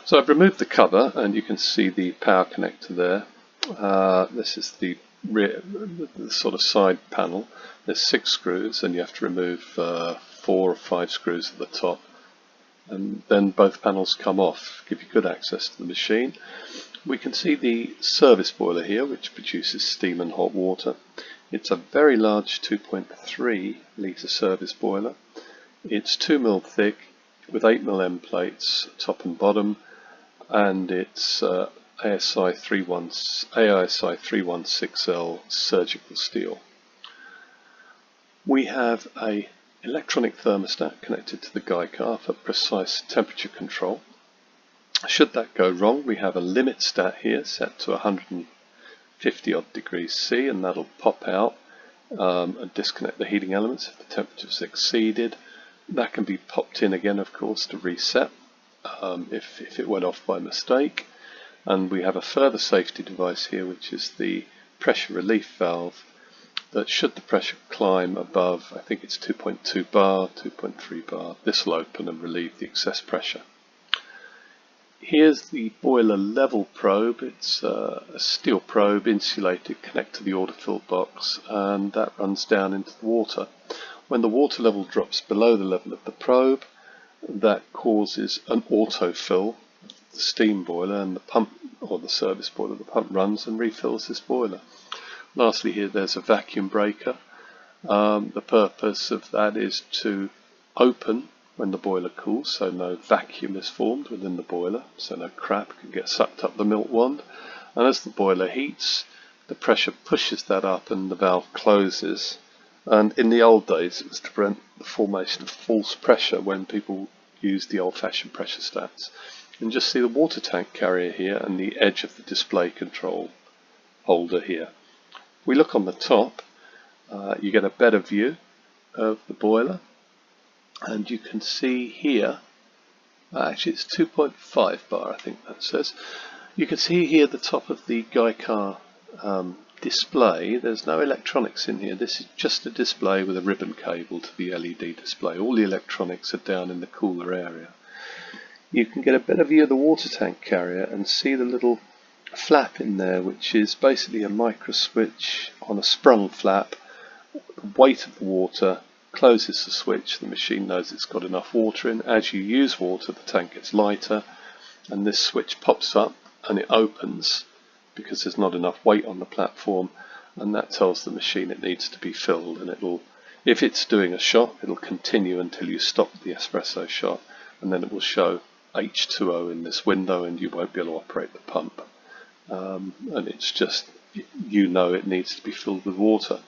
So I've removed the cover, and you can see the power connector there. This is the rear, the sort of side panel. There's 6 screws, and you have to remove 4 or 5 screws at the top, and then both panels come off, give you good access to the machine. We can see the service boiler here, which produces steam and hot water. It's a very large 2.3 litre service boiler. It's 2mm thick with 8mm end plates top and bottom, and it's ASI 316L surgical steel. We have a electronic thermostat connected to the guy car for precise temperature control. Should that go wrong, we have a limit stat here set to 150 odd degrees C, and that'll pop out and disconnect the heating elements if the temperature is exceeded. That can be popped in again, of course, to reset if it went off by mistake. And we have a further safety device here, which is the pressure relief valve, that should the pressure climb above, I think it's 2.2 bar, 2.3 bar, this will open and relieve the excess pressure. Here's the boiler level probe. It's a steel probe, insulated, connect to the order fill box, and that runs down into the water. When the water level drops below the level of the probe, that causes an autofill, the steam boiler, and the pump, or the service boiler, the pump runs and refills this boiler. Lastly here, there's a vacuum breaker. The purpose of that is to open when the boiler cools, so no vacuum is formed within the boiler, so no crap can get sucked up the milk wand. And as the boiler heats, the pressure pushes that up and the valve closes. And in the old days, it was to prevent the formation of false pressure when people used the old-fashioned pressure stats. And just see the water tank carrier here and the edge of the display control holder here. If we look on the top, you get a better view of the boiler, and you can see here, actually it's 2.5 bar, I think that says. You can see here the top of the guy car display. There's no electronics in here. This is just a display with a ribbon cable to the LED display. All the electronics are down in the cooler area. You can get a better view of the water tank carrier and see the little flap in there, which is basically a micro switch on a sprung flap. The weight of the water closes the switch. The machine knows it's got enough water in. As you use water, the tank gets lighter, and this switch pops up and it opens because there's not enough weight on the platform, and that tells the machine it needs to be filled, and it'll, if it's doing a shot, it'll continue until you stop the espresso shot, and then it will show H2O in this window and you won't be able to operate the pump. And it's just, you know, it needs to be filled with water.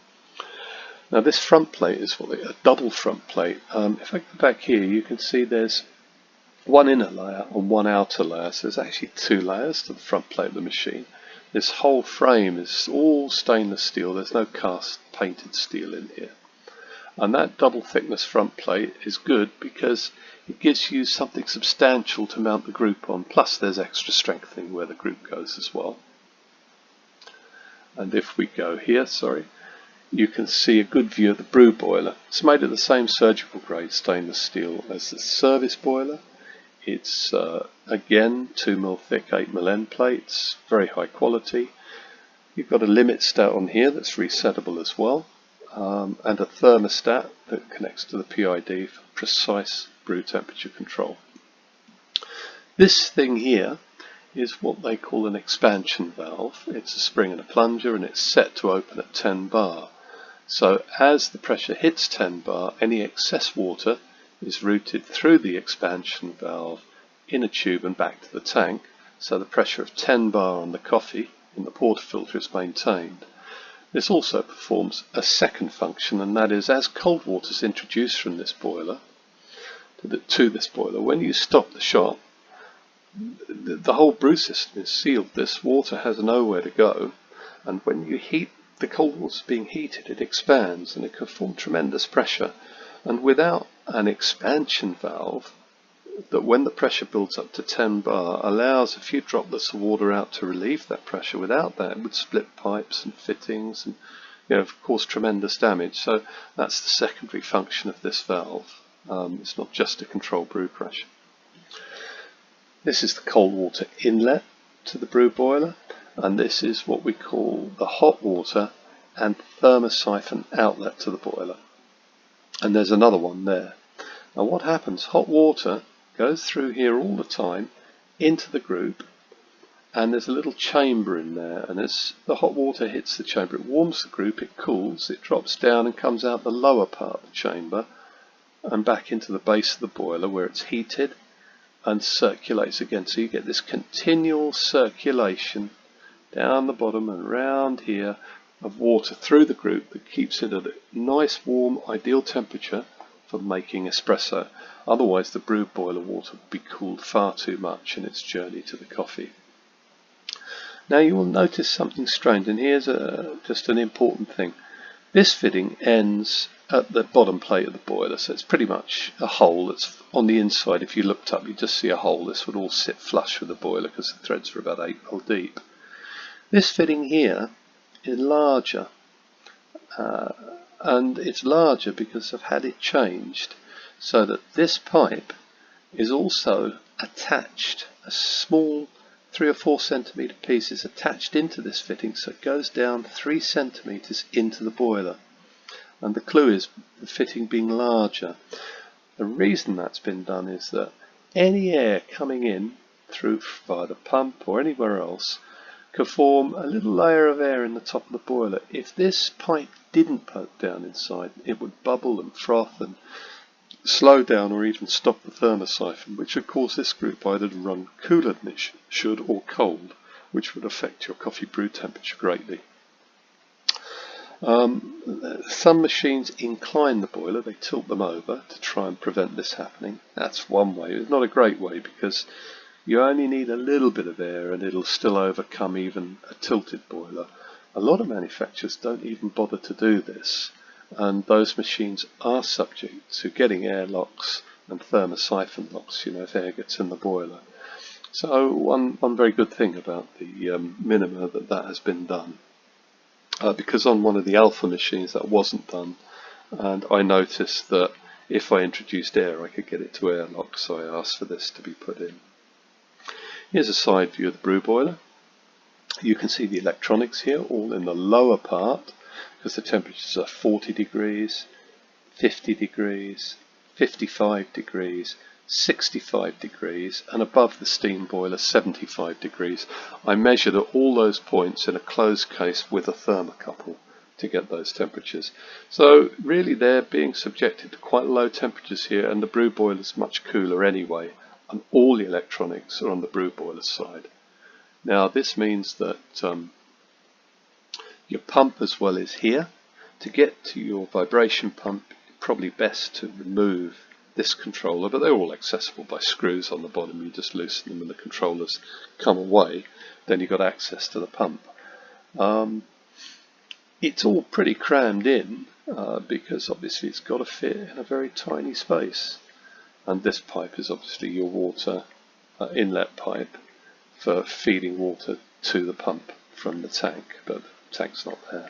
Now this front plate is a double front plate. If I go back here, you can see there's one inner layer and one outer layer, so there's actually 2 layers to the front plate of the machine. This whole frame is all stainless steel. There's no cast painted steel in here. And that double thickness front plate is good because it gives you something substantial to mount the group on. Plus there's extra strengthening where the group goes as well. And if we go here, you can see a good view of the brew boiler. It's made of the same surgical grade stainless steel as the service boiler. It's again 2mm thick 8mm end plates, very high quality. You've got a limit stat on here that's resettable as well, and a thermostat that connects to the PID for precise brew temperature control. This thing here is what they call an expansion valve. It's a spring and a plunger, and it's set to open at 10 bar. So as the pressure hits 10 bar, any excess water is routed through the expansion valve in a tube and back to the tank, so the pressure of 10 bar on the coffee in the portafilter is maintained. This also performs a second function, and that is, as cold water is introduced from this boiler to this boiler, when you stop the shot, the whole brew system is sealed. This water has nowhere to go, and when you heat, the cold water is being heated, it expands and it can form tremendous pressure. And without an expansion valve, that when the pressure builds up to 10 bar, allows a few droplets of water out to relieve that pressure. Without that, it would split pipes and fittings and, of course, tremendous damage. So that's the secondary function of this valve. It's not just to control brew pressure. This is the cold water inlet to the brew boiler, and this is what we call the hot water and thermosiphon outlet to the boiler. And there's another one there. Now what happens, hot water goes through here all the time into the group, and there's a little chamber in there, and as the hot water hits the chamber, it warms the group, it cools, it drops down and comes out the lower part of the chamber and back into the base of the boiler where it's heated and circulates again. So you get this continual circulation down the bottom and round here of water through the group that keeps it at a nice warm ideal temperature for making espresso. Otherwise the brew boiler water would be cooled far too much in its journey to the coffee. Now you will notice something strange, and here's just an important thing. This fitting ends at the bottom plate of the boiler, so it's pretty much a hole that's on the inside. If you looked up, you'd just see a hole. This would all sit flush with the boiler because the threads are about 8 mil deep. This fitting here is larger, and it's larger because I've had it changed so that this pipe is also attached. A small 3 or 4 centimetre piece is attached into this fitting, so it goes down 3 centimetres into the boiler. And the clue is the fitting being larger. The reason that's been done is that any air coming in through via the pump or anywhere else could form a little layer of air in the top of the boiler. If this pipe didn't poke down inside, it would bubble and froth and slow down or even stop the thermosiphon, which would cause this group either to run cooler than it should or cold, which would affect your coffee brew temperature greatly. Some machines incline the boiler, they tilt them over to try and prevent this happening. That's one way. It's not a great way because you only need a little bit of air and it'll still overcome even a tilted boiler. A lot of manufacturers don't even bother to do this, and those machines are subject to getting air locks and thermosiphon locks, if air gets in the boiler. So one very good thing about the Minima that has been done. Because on one of the alpha machines that wasn't done, and I noticed that if I introduced air I could get it to airlock, so I asked for this to be put in. Here's a side view of the brew boiler. You can see the electronics here all in the lower part because the temperatures are 40 degrees, 50 degrees, 55 degrees, 65 degrees, and above the steam boiler 75 degrees. I measured at all those points in a closed case with a thermocouple to get those temperatures. So really they're being subjected to quite low temperatures here, and the brew boiler is much cooler anyway, and all the electronics are on the brew boiler side. Now this means that your pump as well is here. To get to your vibration pump, it's probably best to remove this controller, but they're all accessible by screws on the bottom. You just loosen them and the controllers come away, then you've got access to the pump. It's all pretty crammed in because obviously it's got to fit in a very tiny space, and this pipe is obviously your water inlet pipe for feeding water to the pump from the tank, but the tank's not there.